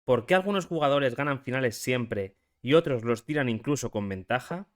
¿Por qué algunos jugadores ganan finales siempre y otros los tiran incluso con ventaja?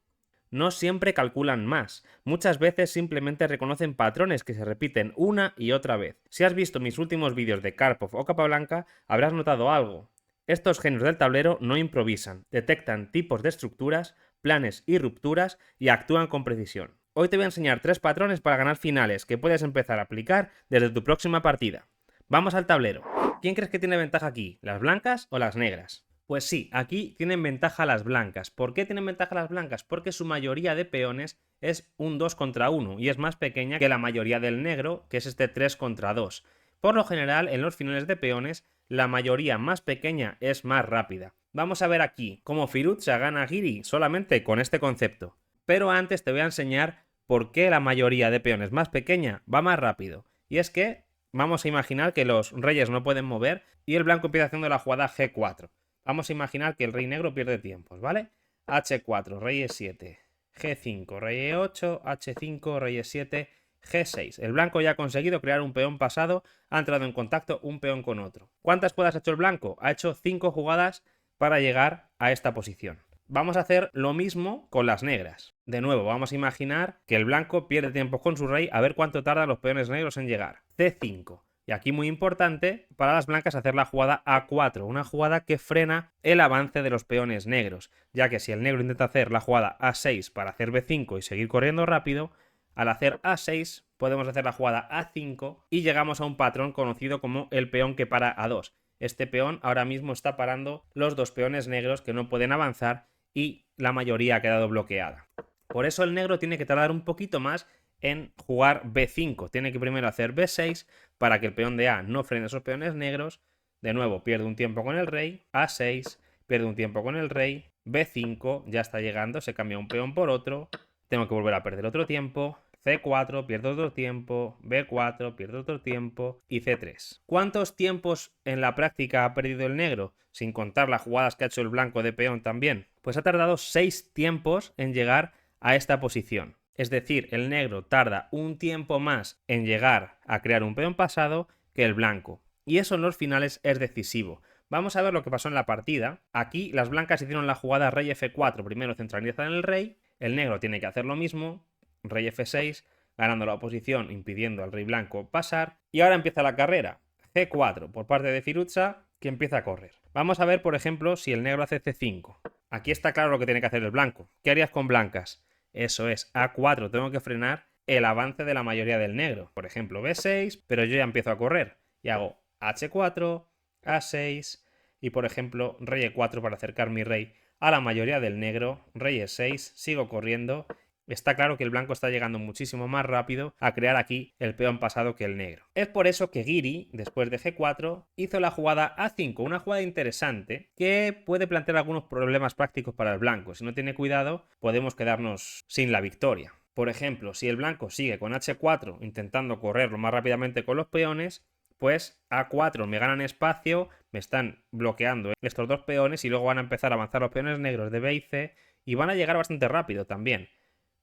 No siempre calculan más, muchas veces simplemente reconocen patrones que se repiten una y otra vez. Si has visto mis últimos vídeos de Karpov o Capablanca, habrás notado algo. Estos genios del tablero no improvisan, detectan tipos de estructuras, planes y rupturas y actúan con precisión. Hoy te voy a enseñar 3 patrones para ganar finales que puedes empezar a aplicar desde tu próxima partida. Vamos al tablero. ¿Quién crees que tiene ventaja aquí? ¿Las blancas o las negras? Pues sí, aquí tienen ventaja las blancas. ¿Por qué tienen ventaja las blancas? Porque su mayoría de peones es un 2 contra 1 y es más pequeña que la mayoría del negro, que es este 3 contra 2. Por lo general, en los finales de peones, la mayoría más pequeña es más rápida. Vamos a ver aquí cómo Firuza gana a Giri solamente con este concepto. Pero antes te voy a enseñar por qué la mayoría de peones más pequeña va más rápido. Y es que vamos a imaginar que los reyes no pueden mover y el blanco empieza haciendo la jugada G4. Vamos a imaginar que el rey negro pierde tiempos, ¿vale? H4, rey E7, G5, rey E8, H5, rey E7, G6. El blanco ya ha conseguido crear un peón pasado, ha entrado en contacto un peón con otro. ¿Cuántas jugadas ha hecho el blanco? Ha hecho 5 jugadas para llegar a esta posición. Vamos a hacer lo mismo con las negras. De nuevo, vamos a imaginar que el blanco pierde tiempo con su rey a ver cuánto tardan los peones negros en llegar. C5. Y aquí muy importante para las blancas hacer la jugada A4, una jugada que frena el avance de los peones negros, ya que si el negro intenta hacer la jugada A6 para hacer B5 y seguir corriendo rápido, al hacer A6 podemos hacer la jugada A5 y llegamos a un patrón conocido como el peón que para A2. Este peón ahora mismo está parando los dos peones negros que no pueden avanzar y la mayoría ha quedado bloqueada. Por eso el negro tiene que tardar un poquito más en jugar B5. Tiene que primero hacer B6 para que el peón de A no frene esos peones negros. De nuevo, pierde un tiempo con el rey. A6, pierde un tiempo con el rey. B5, ya está llegando, se cambia un peón por otro. Tengo que volver a perder otro tiempo. C4, pierdo otro tiempo. B4, pierdo otro tiempo. Y C3. ¿Cuántos tiempos en la práctica ha perdido el negro? Sin contar las jugadas que ha hecho el blanco de peón también. Pues ha tardado 6 tiempos en llegar a esta posición. Es decir, el negro tarda un tiempo más en llegar a crear un peón pasado que el blanco. Y eso en los finales es decisivo. Vamos a ver lo que pasó en la partida. Aquí las blancas hicieron la jugada rey F4. Primero centralizan el rey. El negro tiene que hacer lo mismo. Rey F6, ganando la oposición, impidiendo al rey blanco pasar. Y ahora empieza la carrera. G4 por parte de Firuza, que empieza a correr. Vamos a ver, por ejemplo, si el negro hace C5. Aquí está claro lo que tiene que hacer el blanco. ¿Qué harías con blancas? Eso es, A4, tengo que frenar el avance de la mayoría del negro. Por ejemplo, B6, pero yo ya empiezo a correr. Y hago H4, A6 y por ejemplo rey E4 para acercar mi rey a la mayoría del negro. Rey E6, sigo corriendo. Está claro que el blanco está llegando muchísimo más rápido a crear aquí el peón pasado que el negro. Es por eso que Giri, después de G4, hizo la jugada A5, una jugada interesante que puede plantear algunos problemas prácticos para el blanco. Si no tiene cuidado, podemos quedarnos sin la victoria. Por ejemplo, si el blanco sigue con H4 intentando correr lo más rápidamente con los peones, pues A4 me ganan espacio, me están bloqueando estos dos peones y luego van a empezar a avanzar los peones negros de B y C y van a llegar bastante rápido también.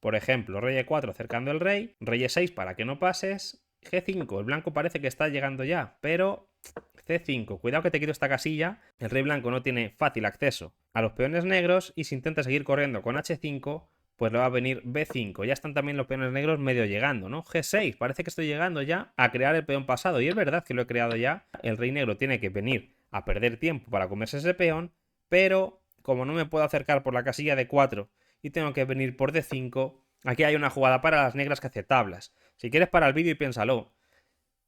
Por ejemplo, rey E4 acercando el rey, rey E6 para que no pases, G5, el blanco parece que está llegando ya, pero C5, cuidado que te quito esta casilla, el rey blanco no tiene fácil acceso a los peones negros y si intenta seguir corriendo con H5, pues le va a venir B5, ya están también los peones negros medio llegando, ¿no? G6, parece que estoy llegando ya a crear el peón pasado y es verdad que lo he creado ya, el rey negro tiene que venir a perder tiempo para comerse ese peón, pero como no me puedo acercar por la casilla de 4 y tengo que venir por D5. Aquí hay una jugada para las negras que hace tablas. Si quieres para el vídeo y piénsalo.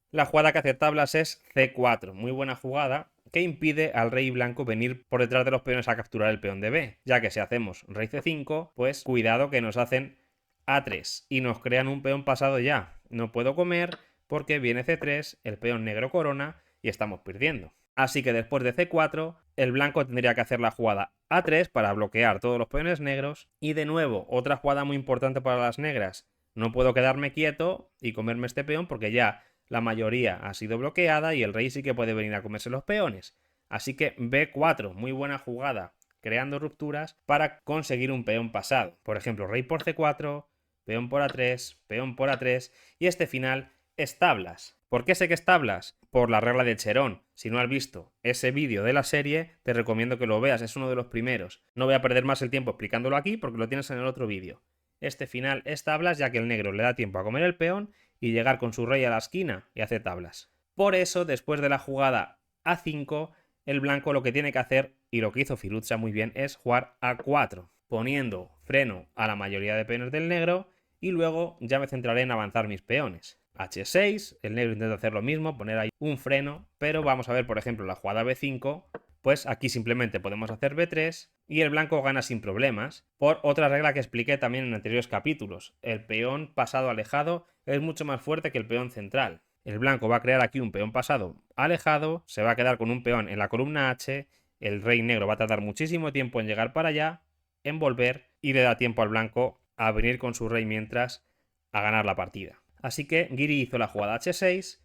La jugada que hace tablas es C4. Muy buena jugada que impide al rey blanco venir por detrás de los peones a capturar el peón de B. Ya que si hacemos rey C5, pues cuidado que nos hacen A3 y nos crean un peón pasado ya. No puedo comer porque viene C3, el peón negro corona y estamos perdiendo. Así que después de C4, el blanco tendría que hacer la jugada A3 para bloquear todos los peones negros. Y de nuevo, otra jugada muy importante para las negras. No puedo quedarme quieto y comerme este peón porque ya la mayoría ha sido bloqueada y el rey sí que puede venir a comerse los peones. Así que B4, muy buena jugada, creando rupturas para conseguir un peón pasado. Por ejemplo, rey por C4, peón por A3, peón por A3 y este final es tablas. ¿Por qué sé que es tablas? Por la regla de Cherón. Si no has visto ese vídeo de la serie, te recomiendo que lo veas, es uno de los primeros. No voy a perder más el tiempo explicándolo aquí porque lo tienes en el otro vídeo. Este final es tablas ya que el negro le da tiempo a comer el peón y llegar con su rey a la esquina y hace tablas. Por eso, después de la jugada A5, el blanco lo que tiene que hacer, y lo que hizo Firuza muy bien, es jugar A4, poniendo freno a la mayoría de peones del negro y luego ya me centraré en avanzar mis peones. H6, el negro intenta hacer lo mismo, poner ahí un freno, pero vamos a ver, por ejemplo, la jugada B5, pues aquí simplemente podemos hacer B3 y el blanco gana sin problemas, por otra regla que expliqué también en anteriores capítulos. El peón pasado alejado es mucho más fuerte que el peón central. El blanco va a crear aquí un peón pasado alejado, se va a quedar con un peón en la columna H, el rey negro va a tardar muchísimo tiempo en llegar para allá, en volver, y le da tiempo al blanco a venir con su rey mientras a ganar la partida. Así que Giri hizo la jugada H6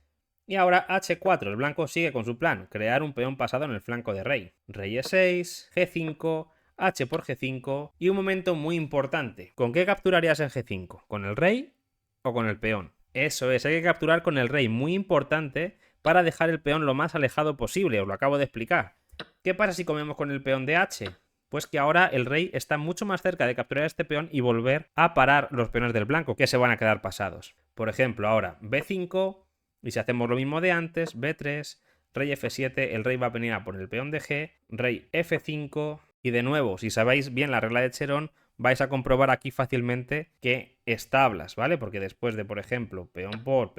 y ahora H4. El blanco sigue con su plan, crear un peón pasado en el flanco de rey. Rey E6, G5, H por G5 y un momento muy importante. ¿Con qué capturarías en G5? ¿Con el rey o con el peón? Eso es, hay que capturar con el rey, muy importante para dejar el peón lo más alejado posible, os lo acabo de explicar. ¿Qué pasa si comemos con el peón de H? Pues que ahora el rey está mucho más cerca de capturar este peón y volver a parar los peones del blanco, que se van a quedar pasados. Por ejemplo, ahora B5, y si hacemos lo mismo de antes, B3, rey F7, el rey va a venir a por el peón de G, rey F5, y de nuevo, si sabéis bien la regla de Cherón, vais a comprobar aquí fácilmente que es tablas, ¿vale? Porque después de, por ejemplo, peón por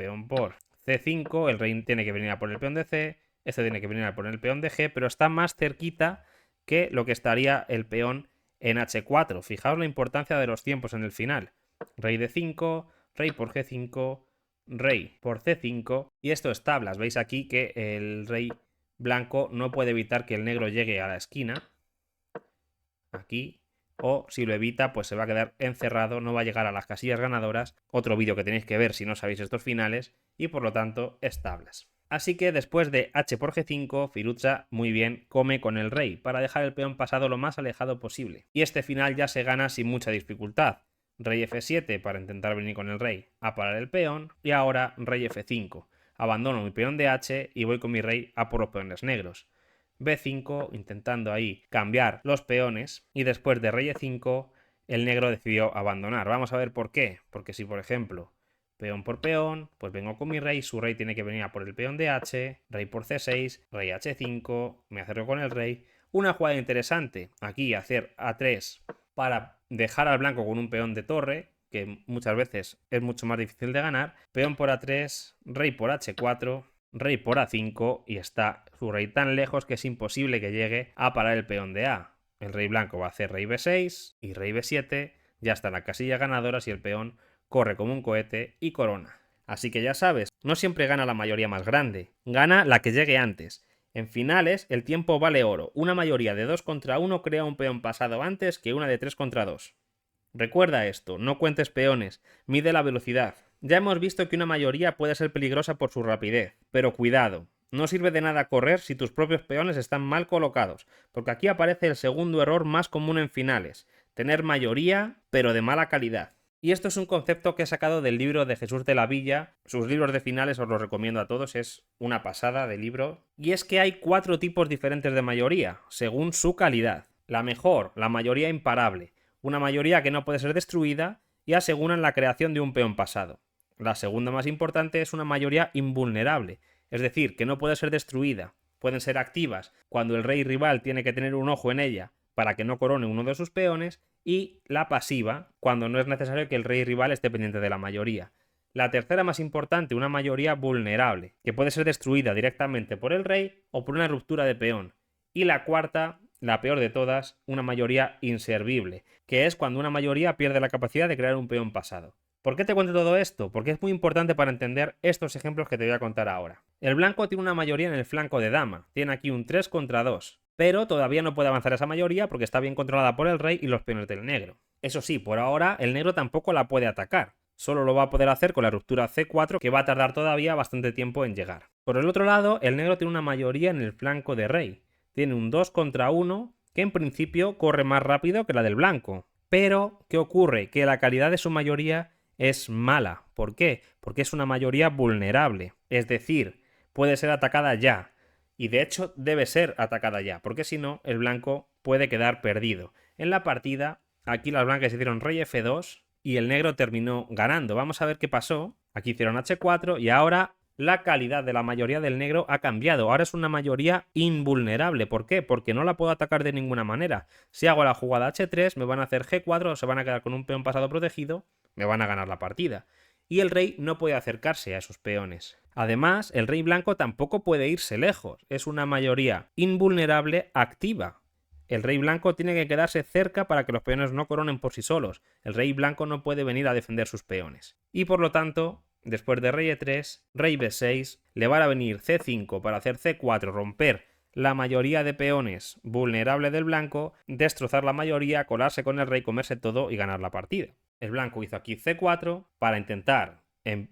C5, el rey tiene que venir a por el peón de C, este tiene que venir a por el peón de G, pero está más cerquita que lo que estaría el peón en H4. Fijaos la importancia de los tiempos en el final. Rey de 5, rey por G5, rey por C5, y esto es tablas. Veis aquí que el rey blanco no puede evitar que el negro llegue a la esquina, aquí, o si lo evita, pues se va a quedar encerrado, no va a llegar a las casillas ganadoras, otro vídeo que tenéis que ver si no sabéis estos finales, y por lo tanto es tablas. Así que después de H por G5, Firuza muy bien come con el rey, para dejar el peón pasado lo más alejado posible. Y este final ya se gana sin mucha dificultad. Rey F7 para intentar venir con el rey a parar el peón, y ahora rey F5. Abandono mi peón de H y voy con mi rey a por los peones negros. B5, intentando ahí cambiar los peones, y después de rey E5, el negro decidió abandonar. Vamos a ver por qué. Porque si, por ejemplo, peón por peón, pues vengo con mi rey, su rey tiene que venir a por el peón de H, rey por C6, rey H5, me acerco con el rey. Una jugada interesante, aquí hacer A3 para dejar al blanco con un peón de torre, que muchas veces es mucho más difícil de ganar. Peón por A3, rey por H4, rey por A5 y está su rey tan lejos que es imposible que llegue a parar el peón de A. El rey blanco va a hacer rey B6 y rey B7, ya está en la casilla ganadora y el peón corre como un cohete y corona. Así que ya sabes, no siempre gana la mayoría más grande, gana la que llegue antes. En finales, el tiempo vale oro. Una mayoría de 2 contra 1 crea un peón pasado antes que una de 3 contra 2. Recuerda esto, no cuentes peones, mide la velocidad. Ya hemos visto que una mayoría puede ser peligrosa por su rapidez, pero cuidado, no sirve de nada correr si tus propios peones están mal colocados, porque aquí aparece el segundo error más común en finales, tener mayoría pero de mala calidad. Y esto es un concepto que he sacado del libro de Jesús de la Villa, sus libros de finales os los recomiendo a todos, es una pasada de libro. Y es que hay 4 tipos diferentes de mayoría, según su calidad. La mejor, la mayoría imparable, una mayoría que no puede ser destruida y aseguran la creación de un peón pasado. La segunda más importante es una mayoría invulnerable, es decir, que no puede ser destruida, pueden ser activas cuando el rey rival tiene que tener un ojo en ella para que no corone uno de sus peones, y la pasiva, cuando no es necesario que el rey rival esté pendiente de la mayoría. La tercera más importante, una mayoría vulnerable, que puede ser destruida directamente por el rey o por una ruptura de peón. Y la cuarta, la peor de todas, una mayoría inservible, que es cuando una mayoría pierde la capacidad de crear un peón pasado. ¿Por qué te cuento todo esto? Porque es muy importante para entender estos ejemplos que te voy a contar ahora. El blanco tiene una mayoría en el flanco de dama, tiene aquí un 3 contra 2, pero todavía no puede avanzar esa mayoría porque está bien controlada por el rey y los peones del negro. Eso sí, por ahora el negro tampoco la puede atacar, solo lo va a poder hacer con la ruptura C4, que va a tardar todavía bastante tiempo en llegar. Por el otro lado, el negro tiene una mayoría en el flanco de rey, tiene un 2 contra 1 que en principio corre más rápido que la del blanco. Pero, ¿qué ocurre? Que la calidad de su mayoría es mala. ¿Por qué? Porque es una mayoría vulnerable. Es decir, puede ser atacada ya. Y de hecho debe ser atacada ya, porque si no, el blanco puede quedar perdido. En la partida, aquí las blancas hicieron rey F2 y el negro terminó ganando. Vamos a ver qué pasó. Aquí hicieron H4 y ahora la calidad de la mayoría del negro ha cambiado. Ahora es una mayoría invulnerable. ¿Por qué? Porque no la puedo atacar de ninguna manera. Si hago la jugada H3, me van a hacer G4 o se van a quedar con un peón pasado protegido, me van a ganar la partida. Y el rey no puede acercarse a esos peones. Además, el rey blanco tampoco puede irse lejos. Es una mayoría invulnerable activa. El rey blanco tiene que quedarse cerca para que los peones no coronen por sí solos. El rey blanco no puede venir a defender sus peones. Y por lo tanto, después de rey E3, rey B6, le van a venir C5 para hacer C4, romper la mayoría de peones vulnerable del blanco, destrozar la mayoría, colarse con el rey, comerse todo y ganar la partida. El blanco hizo aquí C4 para intentar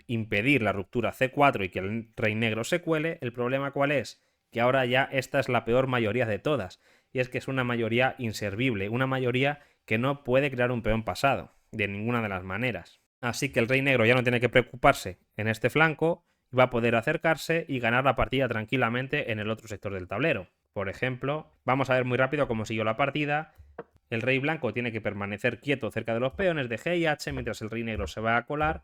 impedir la ruptura C4 y que el rey negro se cuele. El problema ¿cuál es? Que ahora ya esta es la peor mayoría de todas. Y es que es una mayoría inservible, una mayoría que no puede crear un peón pasado, de ninguna de las maneras. Así que el rey negro ya no tiene que preocuparse en este flanco, va a poder acercarse y ganar la partida tranquilamente en el otro sector del tablero. Por ejemplo, vamos a ver muy rápido cómo siguió la partida. El rey blanco tiene que permanecer quieto cerca de los peones de G y H mientras el rey negro se va a colar.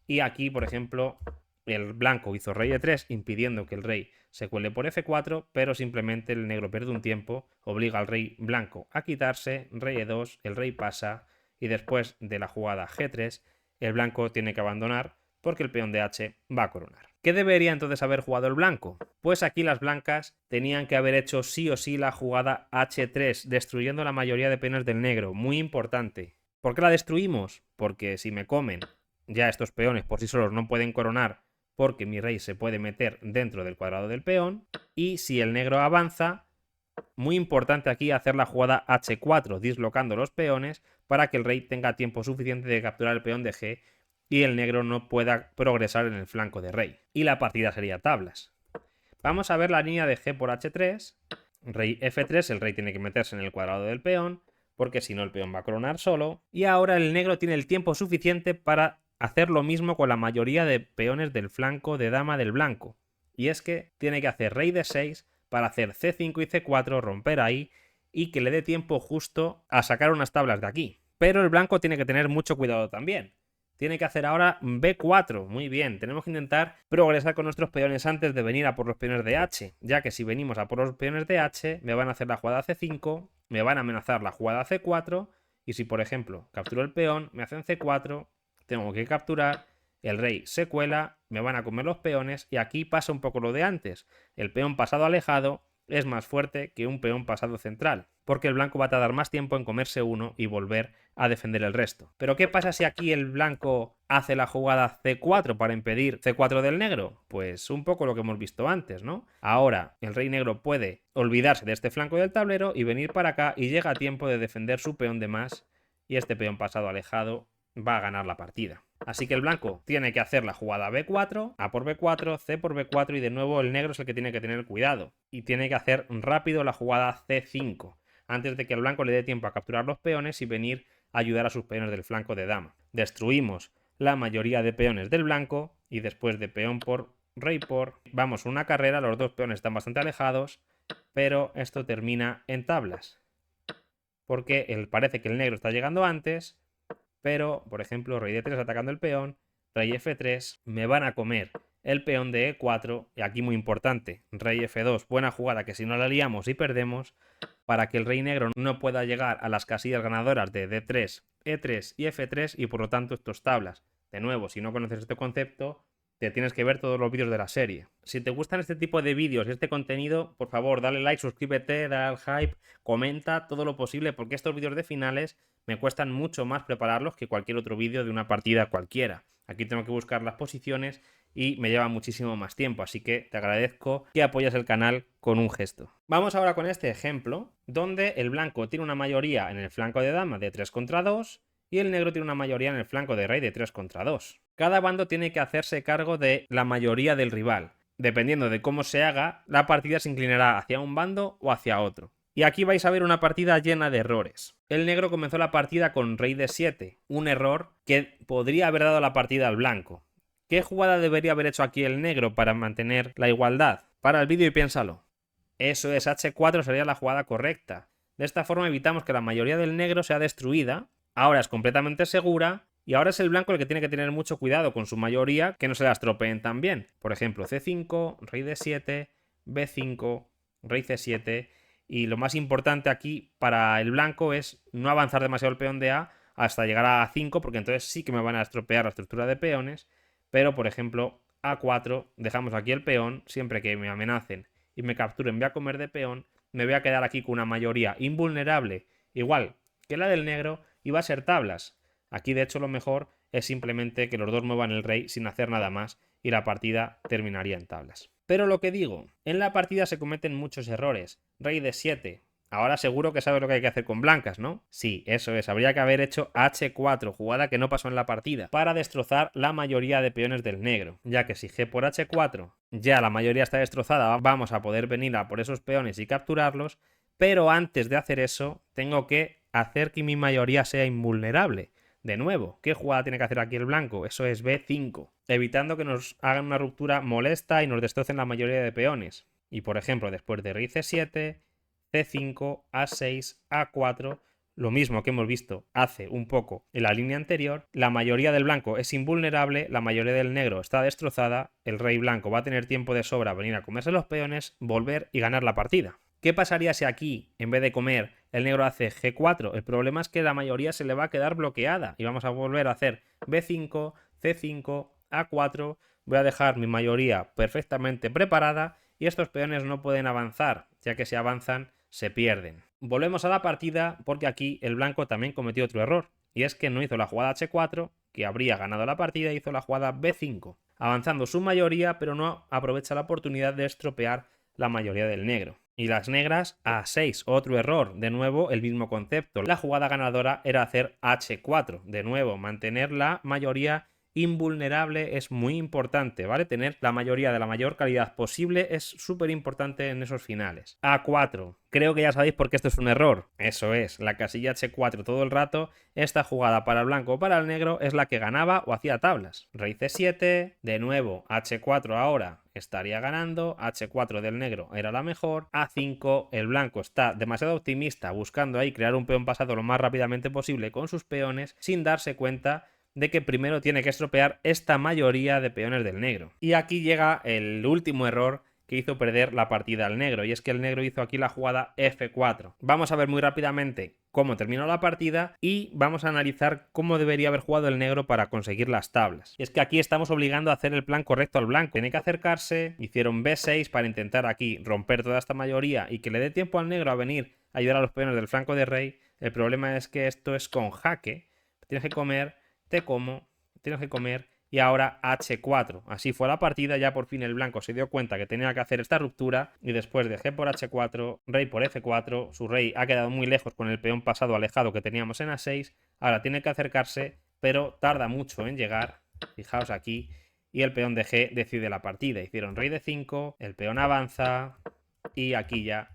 Y aquí, por ejemplo, el blanco hizo rey E3 impidiendo que el rey se cuele por F4, pero simplemente el negro pierde un tiempo, obliga al rey blanco a quitarse, rey E2, el rey pasa y después de la jugada G3 el blanco tiene que abandonar porque el peón de H va a coronar. ¿Qué debería entonces haber jugado el blanco? Pues aquí las blancas tenían que haber hecho sí o sí la jugada H3, destruyendo la mayoría de peones del negro. Muy importante. ¿Por qué la destruimos? Porque si me comen ya estos peones por sí solos no pueden coronar porque mi rey se puede meter dentro del cuadrado del peón. Y si el negro avanza, muy importante aquí hacer la jugada H4, dislocando los peones para que el rey tenga tiempo suficiente de capturar el peón de G y el negro no pueda progresar en el flanco de rey. Y la partida sería tablas. Vamos a ver la línea de G por H3. Rey F3, el rey tiene que meterse en el cuadrado del peón, porque si no el peón va a coronar solo. Y ahora el negro tiene el tiempo suficiente para hacer lo mismo con la mayoría de peones del flanco de dama del blanco. Y es que tiene que hacer rey D6 para hacer C5 y C4, romper ahí, y que le dé tiempo justo a sacar unas tablas de aquí. Pero el blanco tiene que tener mucho cuidado también. Tiene que hacer ahora B4, muy bien, tenemos que intentar progresar con nuestros peones antes de venir a por los peones de H, ya que si venimos a por los peones de H, me van a hacer la jugada C5, me van a amenazar la jugada C4, y si por ejemplo capturo el peón, me hacen C4, tengo que capturar, el rey se cuela, me van a comer los peones, y aquí pasa un poco lo de antes, el peón pasado alejado es más fuerte que un peón pasado central, porque el blanco va a tardar más tiempo en comerse uno y volver a defender el resto. Pero ¿qué pasa si aquí el blanco hace la jugada C4 para impedir C4 del negro? Pues un poco lo que hemos visto antes, ¿no? Ahora el rey negro puede olvidarse de este flanco del tablero y venir para acá y llega a tiempo de defender su peón de más y este peón pasado alejado va a ganar la partida. Así que el blanco tiene que hacer la jugada B4, A por B4, C por B4 y de nuevo el negro es el que tiene que tener cuidado. Y tiene que hacer rápido la jugada C5, antes de que el blanco le dé tiempo a capturar los peones y venir a ayudar a sus peones del flanco de dama. Destruimos la mayoría de peones del blanco y después de peón por, rey por, vamos una carrera, los dos peones están bastante alejados, pero esto termina en tablas. Porque parece que el negro está llegando antes, pero, por ejemplo, rey D3 atacando el peón, rey F3, me van a comer el peón de E4, y aquí muy importante, rey F2, buena jugada que si no la liamos y perdemos, para que el rey negro no pueda llegar a las casillas ganadoras de D3, E3 y F3 y por lo tanto estos tablas. De nuevo, si no conoces este concepto, te tienes que ver todos los vídeos de la serie. Si te gustan este tipo de vídeos y este contenido, por favor, dale like, suscríbete, dale al hype, comenta todo lo posible porque estos vídeos de finales me cuestan mucho más prepararlos que cualquier otro vídeo de una partida cualquiera. Aquí tengo que buscar las posiciones y me lleva muchísimo más tiempo, así que te agradezco que apoyes el canal con un gesto. Vamos ahora con este ejemplo, donde el blanco tiene una mayoría en el flanco de dama de 3 contra 2 y el negro tiene una mayoría en el flanco de rey de 3 contra 2. Cada bando tiene que hacerse cargo de la mayoría del rival. Dependiendo de cómo se haga, la partida se inclinará hacia un bando o hacia otro. Y aquí vais a ver una partida llena de errores. El negro comenzó la partida con rey de 7, un error que podría haber dado la partida al blanco. ¿Qué jugada debería haber hecho aquí el negro para mantener la igualdad? Para el vídeo y piénsalo. Eso es, h4 sería la jugada correcta. De esta forma evitamos que la mayoría del negro sea destruida. Ahora es completamente segura. Y ahora es el blanco el que tiene que tener mucho cuidado con su mayoría, que no se la estropeen también. Por ejemplo, c5, rey d7, b5, rey c7. Y lo más importante aquí para el blanco es no avanzar demasiado el peón de A hasta llegar a A5, porque entonces sí que me van a estropear la estructura de peones. Pero, por ejemplo, A4, dejamos aquí el peón, siempre que me amenacen y me capturen, voy a comer de peón, me voy a quedar aquí con una mayoría invulnerable, igual que la del negro, y va a ser tablas. Aquí, de hecho, lo mejor es simplemente que los dos muevan el rey sin hacer nada más y la partida terminaría en tablas. Pero lo que digo, en la partida se cometen muchos errores. Rey de 7. Ahora seguro que sabes lo que hay que hacer con blancas, ¿no? Sí, eso es. Habría que haber hecho h4, jugada que no pasó en la partida, para destrozar la mayoría de peones del negro. Ya que si g por h4 ya la mayoría está destrozada, vamos a poder venir a por esos peones y capturarlos, pero antes de hacer eso, tengo que hacer que mi mayoría sea invulnerable. De nuevo, ¿qué jugada tiene que hacer aquí el blanco? Eso es b5, evitando que nos hagan una ruptura molesta y nos destrocen la mayoría de peones. Y por ejemplo, después de rey c7, c5, a6, a4, lo mismo que hemos visto hace un poco en la línea anterior, la mayoría del blanco es invulnerable, la mayoría del negro está destrozada, el rey blanco va a tener tiempo de sobra a venir a comerse los peones, volver y ganar la partida. ¿Qué pasaría si aquí, en vez de comer, el negro hace g4? El problema es que la mayoría se le va a quedar bloqueada y vamos a volver a hacer b5, c5, a4. Voy a dejar mi mayoría perfectamente preparada y estos peones no pueden avanzar, ya que si avanzan se pierden. Volvemos a la partida porque aquí el blanco también cometió otro error, y es que no hizo la jugada h4, que habría ganado la partida, hizo la jugada b5, avanzando su mayoría, pero no aprovecha la oportunidad de estropear la mayoría del negro. Y las negras a6, otro error, de nuevo el mismo concepto. La jugada ganadora era hacer h4, de nuevo mantener la mayoría invulnerable es muy importante, ¿vale? Tener la mayoría de la mayor calidad posible es súper importante en esos finales. A4. Creo que ya sabéis por qué esto es un error. Eso es, la casilla H4 todo el rato. Esta jugada para el blanco o para el negro es la que ganaba o hacía tablas. Rey C7, de nuevo H4 ahora estaría ganando, H4 del negro era la mejor, A5 el blanco está demasiado optimista buscando ahí crear un peón pasado lo más rápidamente posible con sus peones sin darse cuenta de que primero tiene que estropear esta mayoría de peones del negro. Y aquí llega el último error que hizo perder la partida al negro, y es que el negro hizo aquí la jugada F4. Vamos a ver muy rápidamente cómo terminó la partida y vamos a analizar cómo debería haber jugado el negro para conseguir las tablas. Y es que aquí estamos obligando a hacer el plan correcto al blanco. Tiene que acercarse, hicieron B6 para intentar aquí romper toda esta mayoría y que le dé tiempo al negro a venir a ayudar a los peones del flanco de rey. El problema es que esto es con jaque, tienes que comer, te como, tienes que comer y ahora h4. Así fue la partida, ya por fin el blanco se dio cuenta que tenía que hacer esta ruptura y después de g por h4, rey por f4, su rey ha quedado muy lejos con el peón pasado alejado que teníamos en a6, ahora tiene que acercarse, pero tarda mucho en llegar, fijaos aquí, y el peón de g decide la partida. Hicieron rey de 5, el peón avanza y aquí ya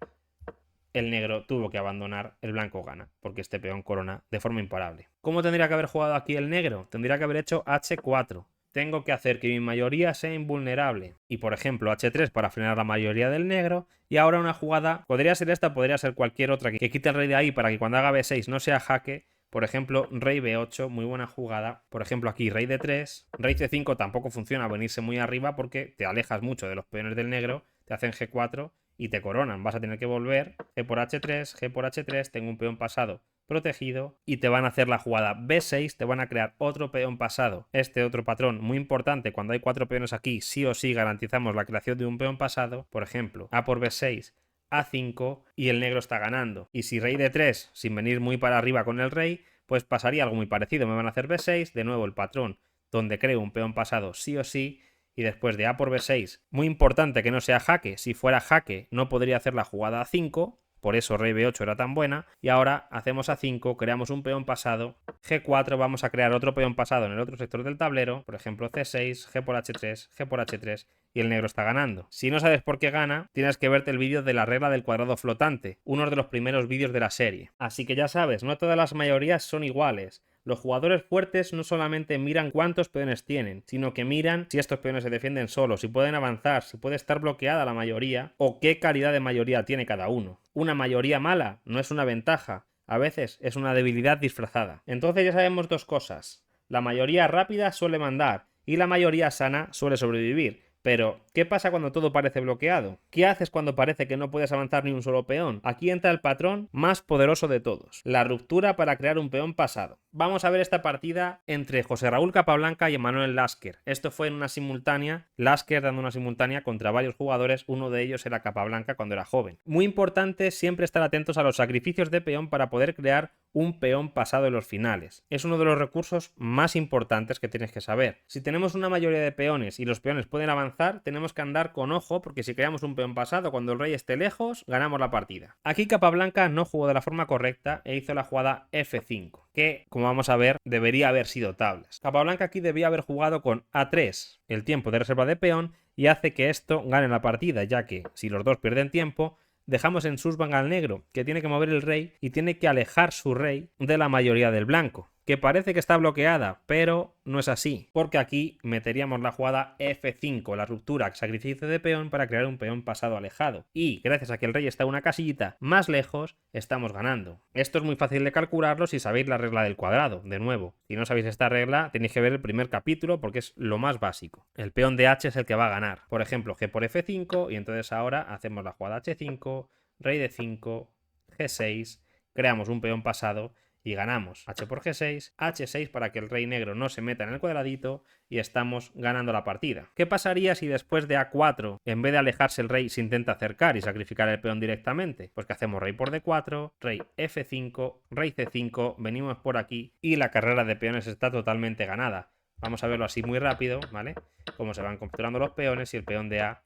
el negro tuvo que abandonar, el blanco gana, porque este peón corona de forma imparable. ¿Cómo tendría que haber jugado aquí el negro? Tendría que haber hecho h4. Tengo que hacer que mi mayoría sea invulnerable. Y por ejemplo h3 para frenar la mayoría del negro. Y ahora una jugada, podría ser esta, podría ser cualquier otra, que quite el rey de ahí para que cuando haga b6 no sea jaque. Por ejemplo, rey b8, muy buena jugada. Por ejemplo, aquí rey d3, rey c5 tampoco funciona venirse muy arriba porque te alejas mucho de los peones del negro, te hacen g4 y te coronan. Vas a tener que volver g por h3, g por h3, tengo un peón pasado protegido y te van a hacer la jugada b6, te van a crear otro peón pasado. Este otro patrón muy importante, cuando hay 4 peones aquí, sí o sí garantizamos la creación de un peón pasado. Por ejemplo, a por b6, a5 y el negro está ganando. Y si rey d3, sin venir muy para arriba con el rey, pues pasaría algo muy parecido. Me van a hacer b6, de nuevo el patrón donde creo un peón pasado sí o sí. Y después de a por b6, muy importante que no sea jaque. Si fuera jaque no podría hacer la jugada a5, por eso rey b8 era tan buena, y ahora hacemos a5, creamos un peón pasado, g4, vamos a crear otro peón pasado en el otro sector del tablero, por ejemplo c6, g por h3, g por h3, y el negro está ganando. Si no sabes por qué gana, tienes que verte el vídeo de la regla del cuadrado flotante, uno de los primeros vídeos de la serie. Así que ya sabes, no todas las mayorías son iguales. Los jugadores fuertes no solamente miran cuántos peones tienen, sino que miran si estos peones se defienden solos, si pueden avanzar, si puede estar bloqueada la mayoría o qué calidad de mayoría tiene cada uno. Una mayoría mala no es una ventaja, a veces es una debilidad disfrazada. Entonces ya sabemos dos cosas. La mayoría rápida suele mandar y la mayoría sana suele sobrevivir. Pero, ¿qué pasa cuando todo parece bloqueado? ¿Qué haces cuando parece que no puedes avanzar ni un solo peón? Aquí entra el patrón más poderoso de todos, la ruptura para crear un peón pasado. Vamos a ver esta partida entre José Raúl Capablanca y Emanuel Lasker. Esto fue en una simultánea, Lasker dando una simultánea contra varios jugadores, uno de ellos era Capablanca cuando era joven. Muy importante siempre estar atentos a los sacrificios de peón para poder crear un peón pasado en los finales. Es uno de los recursos más importantes que tienes que saber. Si tenemos una mayoría de peones y los peones pueden avanzar, tenemos que andar con ojo porque si creamos un peón pasado cuando el rey esté lejos, ganamos la partida. Aquí Capablanca no jugó de la forma correcta e hizo la jugada F5, que, como vamos a ver, debería haber sido tablas. Capablanca aquí debía haber jugado con A3, el tiempo de reserva de peón, y hace que esto gane la partida, ya que si los dos pierden tiempo, dejamos en susbang al negro, que tiene que mover el rey y tiene que alejar su rey de la mayoría del blanco, que parece que está bloqueada, pero no es así, porque aquí meteríamos la jugada F5, la ruptura, sacrificio de peón para crear un peón pasado alejado, y gracias a que el rey está una casillita más lejos, estamos ganando. Esto es muy fácil de calcularlo si sabéis la regla del cuadrado, de nuevo. Si no sabéis esta regla, tenéis que ver el primer capítulo porque es lo más básico. El peón de H es el que va a ganar. Por ejemplo, G por F5, y entonces ahora hacemos la jugada H5, rey de 5, G6, creamos un peón pasado y ganamos. H por G6, H6 para que el rey negro no se meta en el cuadradito y estamos ganando la partida. ¿Qué pasaría si después de A4, en vez de alejarse el rey, se intenta acercar y sacrificar el peón directamente? Pues que hacemos rey por D4, rey F5, rey C5, venimos por aquí y la carrera de peones está totalmente ganada. Vamos a verlo así muy rápido, ¿vale? Cómo se van capturando los peones y el peón de A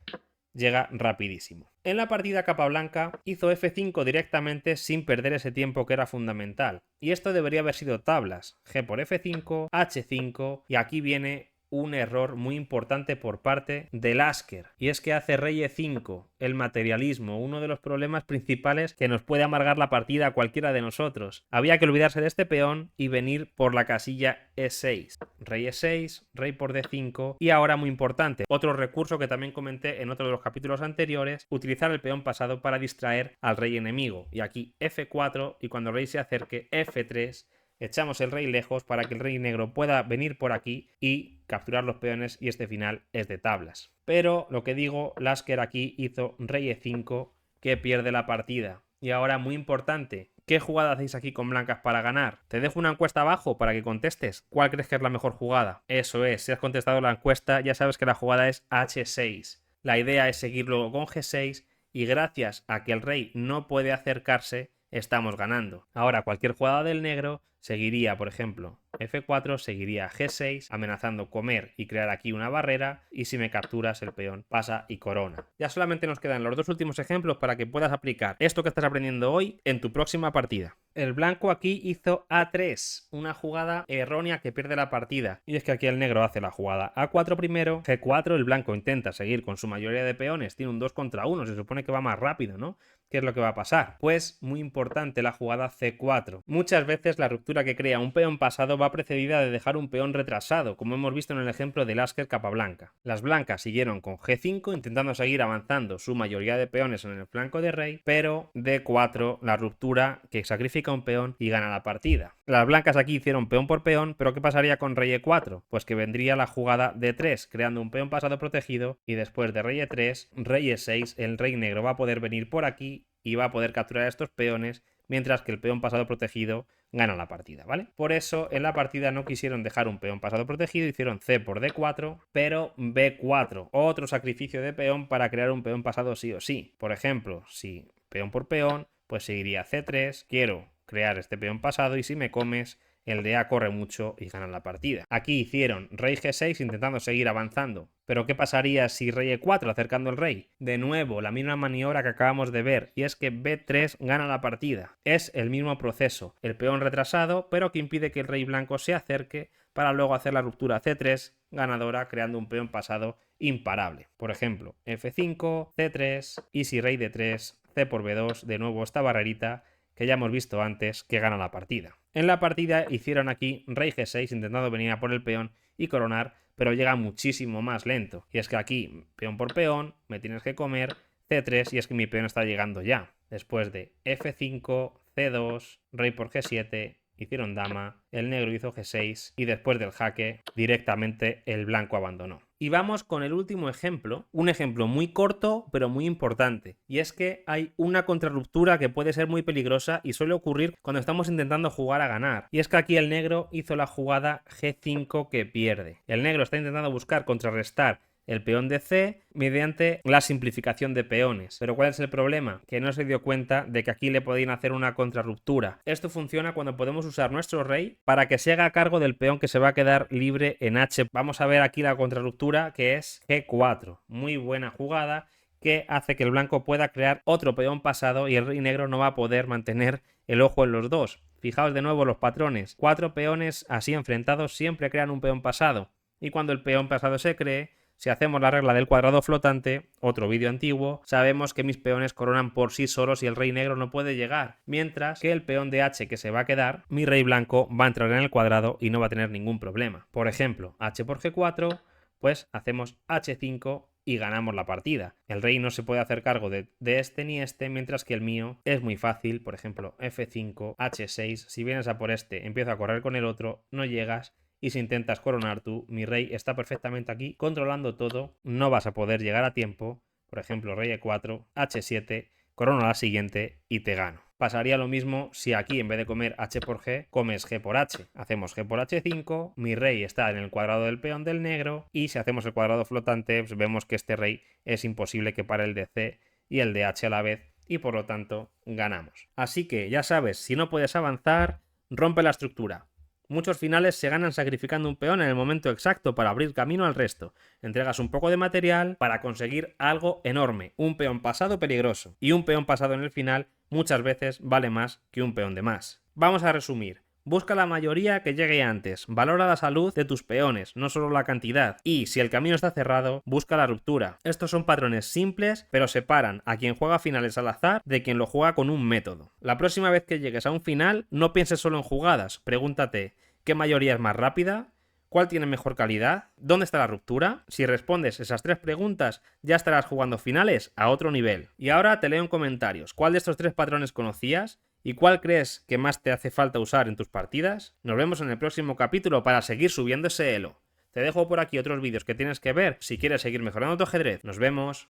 llega rapidísimo. En la partida Capablanca hizo F5 directamente sin perder ese tiempo que era fundamental. Y esto debería haber sido tablas. G por F5, H5 y aquí viene un error muy importante por parte de Lasker, y es que hace rey E5, el materialismo, uno de los problemas principales que nos puede amargar la partida a cualquiera de nosotros. Había que olvidarse de este peón y venir por la casilla E6. Rey E6, rey por D5 y ahora muy importante, otro recurso que también comenté en otro de los capítulos anteriores, utilizar el peón pasado para distraer al rey enemigo. Y aquí F4 y cuando el rey se acerque F3, echamos el rey lejos para que el rey negro pueda venir por aquí y capturar los peones y este final es de tablas. Pero lo que digo, Lasker aquí hizo rey E5 que pierde la partida. Y ahora muy importante, ¿qué jugada hacéis aquí con blancas para ganar? Te dejo una encuesta abajo para que contestes. ¿Cuál crees que es la mejor jugada? Eso es, si has contestado la encuesta ya sabes que la jugada es H6. La idea es seguir luego con G6 y gracias a que el rey no puede acercarse, estamos ganando. Ahora cualquier jugada del negro seguiría, por ejemplo, F4, seguiría G6, amenazando comer y crear aquí una barrera, y si me capturas el peón pasa y corona. Ya solamente nos quedan los dos últimos ejemplos para que puedas aplicar esto que estás aprendiendo hoy en tu próxima partida. El blanco aquí hizo A3, una jugada errónea que pierde la partida, y es que aquí el negro hace la jugada A4 primero, G4, el blanco intenta seguir con su mayoría de peones, tiene un 2 contra 1, se supone que va más rápido, ¿no? ¿Qué es lo que va a pasar? Pues muy importante la jugada C4. Muchas veces la ruptura que crea un peón pasado va precedida de dejar un peón retrasado, como hemos visto en el ejemplo de Lasker Capablanca. Las blancas siguieron con G5 intentando seguir avanzando su mayoría de peones en el flanco de rey, pero D4 la ruptura que sacrifica un peón y gana la partida. Las blancas aquí hicieron peón por peón, pero ¿qué pasaría con rey E4? Pues que vendría la jugada D3, creando un peón pasado protegido, y después de rey E3, rey E6, el rey negro va a poder venir por aquí y va a poder capturar estos peones, mientras que el peón pasado protegido gana la partida, ¿vale? Por eso en la partida no quisieron dejar un peón pasado protegido, hicieron C por D4, pero B4, otro sacrificio de peón para crear un peón pasado sí o sí. Por ejemplo, si peón por peón, pues seguiría C3, quiero crear este peón pasado y si me comes el de A corre mucho y gana la partida. Aquí hicieron rey G6 intentando seguir avanzando. Pero ¿qué pasaría si rey E4 acercando el rey? De nuevo, la misma maniobra que acabamos de ver, y es que B3 gana la partida. Es el mismo proceso, el peón retrasado, pero que impide que el rey blanco se acerque para luego hacer la ruptura C3 ganadora, creando un peón pasado imparable. Por ejemplo, F5, C3 y si rey D3, C por B2, de nuevo esta barrerita que ya hemos visto antes que gana la partida. En la partida hicieron aquí rey G6 intentando venir a por el peón y coronar, pero llega muchísimo más lento. Y es que aquí, peón por peón, me tienes que comer C3 y es que mi peón está llegando ya. Después de F5, C2, rey por G7, hicieron dama, el negro hizo G6 y después del jaque directamente el blanco abandonó. Y vamos con el último ejemplo, un ejemplo muy corto pero muy importante, y es que hay una contrarruptura que puede ser muy peligrosa y suele ocurrir cuando estamos intentando jugar a ganar, y es que aquí el negro hizo la jugada G5 que pierde. El negro está intentando buscar contrarrestar el peón de C mediante la simplificación de peones. Pero ¿cuál es el problema? Que no se dio cuenta de que aquí le podían hacer una contrarruptura. Esto funciona cuando podemos usar nuestro rey para que se haga cargo del peón que se va a quedar libre en H. Vamos a ver aquí la contrarruptura, que es G4. Muy buena jugada que hace que el blanco pueda crear otro peón pasado y el rey negro no va a poder mantener el ojo en los dos. Fijaos de nuevo los patrones. 4 peones así enfrentados siempre crean un peón pasado. Y cuando el peón pasado se cree, si hacemos la regla del cuadrado flotante, otro vídeo antiguo, sabemos que mis peones coronan por sí solos y el rey negro no puede llegar, mientras que el peón de H que se va a quedar, mi rey blanco va a entrar en el cuadrado y no va a tener ningún problema. Por ejemplo, H por G4, pues hacemos H5 y ganamos la partida. El rey no se puede hacer cargo de este ni este, mientras que el mío es muy fácil. Por ejemplo, F5, H6, si vienes a por este, empiezo a correr con el otro, no llegas. Y si intentas coronar tú, mi rey está perfectamente aquí controlando todo, no vas a poder llegar a tiempo. Por ejemplo, rey E4, H7, corona la siguiente y te gano. Pasaría lo mismo si aquí en vez de comer H por G, comes G por H. Hacemos G por H5, mi rey está en el cuadrado del peón del negro y si hacemos el cuadrado flotante, pues vemos que este rey es imposible que pare el de C y el de H a la vez y por lo tanto ganamos. Así que ya sabes, si no puedes avanzar, rompe la estructura. Muchos finales se ganan sacrificando un peón en el momento exacto para abrir camino al resto. Entregas un poco de material para conseguir algo enorme, un peón pasado peligroso. Y un peón pasado en el final muchas veces vale más que un peón de más. Vamos a resumir. Busca la mayoría que llegue antes, valora la salud de tus peones, no solo la cantidad, y si el camino está cerrado, busca la ruptura. Estos son patrones simples, pero separan a quien juega finales al azar de quien lo juega con un método. La próxima vez que llegues a un final, no pienses solo en jugadas, pregúntate, ¿qué mayoría es más rápida? ¿Cuál tiene mejor calidad? ¿Dónde está la ruptura? Si respondes esas 3 preguntas, ya estarás jugando finales a otro nivel. Y ahora te leo en comentarios, ¿cuál de estos 3 patrones conocías? ¿Y cuál crees que más te hace falta usar en tus partidas? Nos vemos en el próximo capítulo para seguir subiendo ese elo. Te dejo por aquí otros vídeos que tienes que ver si quieres seguir mejorando tu ajedrez. Nos vemos.